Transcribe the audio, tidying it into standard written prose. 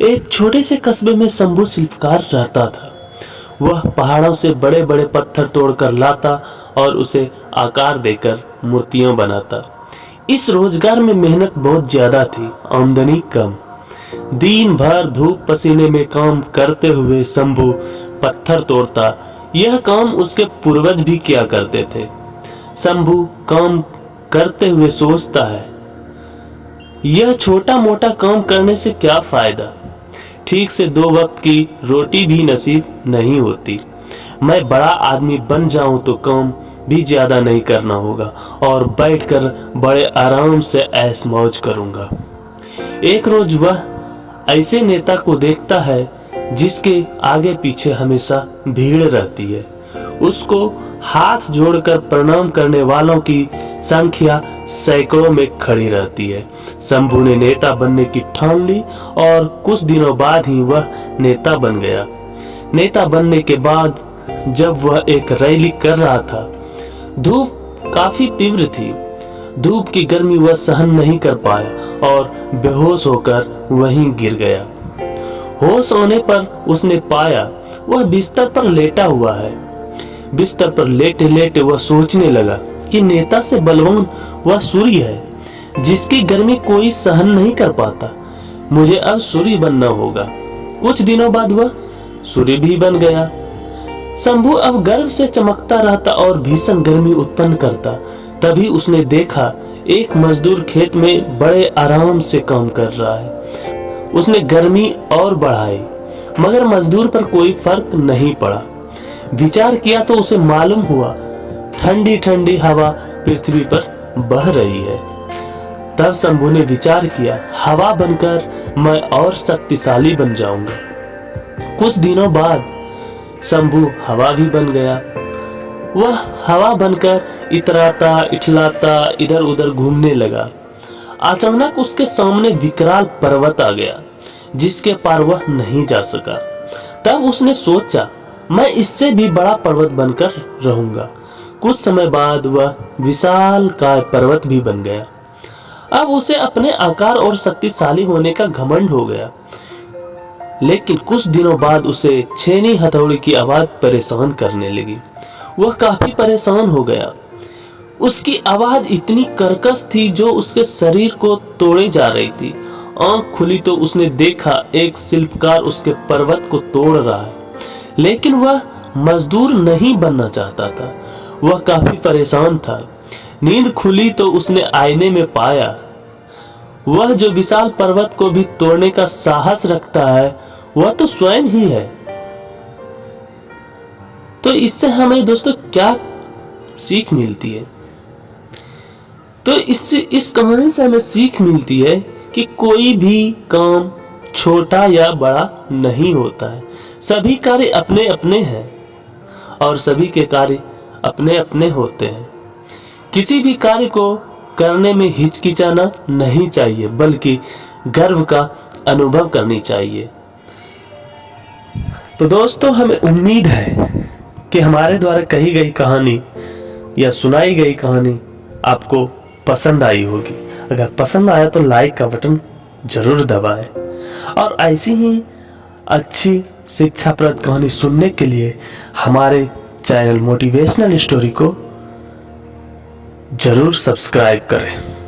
एक छोटे से कस्बे में शंभू शिल्पकार रहता था। वह पहाड़ों से बड़े बड़े पत्थर तोड़कर लाता और उसे आकार देकर मूर्तियां बनाता। इस रोजगार में मेहनत बहुत ज्यादा थी, आमदनी कम। दिन भर धूप पसीने में काम करते हुए शंभू पत्थर तोड़ता। यह काम उसके पूर्वज भी किया करते थे। शंभू काम करते हुए सोचता है, यह छोटा मोटा काम करने से क्या फायदा, ठीक से 2 वक्त की रोटी भी नसीब नहीं होती। मैं बड़ा आदमी बन जाऊं तो काम भी ज्यादा नहीं करना होगा और बैठकर बड़े आराम से ऐश मौज करूंगा। एक रोज वह ऐसे नेता को देखता है जिसके आगे पीछे हमेशा भीड़ रहती है। उसको हाथ जोड़कर प्रणाम करने वालों की संख्या सैकड़ों में खड़ी रहती है। शंभू ने नेता बनने की ठान ली और कुछ दिनों बाद ही वह नेता बन गया। नेता बनने के बाद जब वह एक रैली कर रहा था, धूप काफी तीव्र थी। धूप की गर्मी वह सहन नहीं कर पाया और बेहोश होकर वहीं गिर गया। होश होने पर उसने पाया वह बिस्तर पर लेटा हुआ है। बिस्तर पर लेटे लेटे वह सोचने लगा कि नेता से बलवान वह सूर्य है जिसकी गर्मी कोई सहन नहीं कर पाता। मुझे अब सूर्य बनना होगा। कुछ दिनों बाद वह सूर्य भी बन गया। शंभू अब गर्व से चमकता रहता और भीषण गर्मी उत्पन्न करता। तभी उसने देखा एक मजदूर खेत में बड़े आराम से काम कर रहा है। उसने गर्मी और बढ़ाई मगर मजदूर पर कोई फर्क नहीं पड़ा। विचार किया तो उसे मालूम हुआ ठंडी ठंडी हवा पृथ्वी पर बह रही है। तब शंभू ने विचार किया, हवा बनकर मैं और शक्तिशाली बन जाऊंगा। कुछ दिनों बाद शंभू हवा भी बन गया। वह हवा बनकर इतराता इठलाता इधर उधर घूमने लगा। अचानक उसके सामने विकराल पर्वत आ गया जिसके पार वह नहीं जा सका। तब उसने सोचा, मैं इससे भी बड़ा पर्वत बनकर रहूंगा। कुछ समय बाद वह विशाल काय पर्वत भी बन गया। अब उसे अपने आकार और शक्तिशाली होने का घमंड हो गया। लेकिन कुछ दिनों बाद उसे छेनी हथौड़ी की आवाज परेशान करने लगी। वह काफी परेशान हो गया। उसकी आवाज इतनी कर्कश थी जो उसके शरीर को तोड़े जा रही थी। आंख खुली तो उसने देखा एक शिल्पकार उसके पर्वत को तोड़ रहा है। लेकिन वह मजदूर नहीं बनना चाहता था। वह काफी परेशान था। नींद खुली तो उसने आईने में पाया वह जो विशाल पर्वत को भी तोड़ने का साहस रखता है वह तो स्वयं ही है। तो इससे हमें दोस्तों क्या सीख मिलती है? तो इस कहानी से हमें सीख मिलती है कि कोई भी काम छोटा या बड़ा नहीं होता है। सभी कार्य अपने अपने हैं और सभी के कार्य अपने अपने होते हैं। किसी भी कार्य को करने में हिचकिचाना नहीं चाहिए बल्कि गर्व का अनुभव करनी चाहिए। तो दोस्तों, हमें उम्मीद है कि हमारे द्वारा कही गई कहानी या सुनाई गई कहानी आपको पसंद आई होगी। अगर पसंद आया तो लाइक का बटन जरूर दबाएं और ऐसी ही अच्छी शिक्षाप्रद कहानी सुनने के लिए हमारे चैनल मोटिवेशनल स्टोरी को जरूर सब्सक्राइब करें।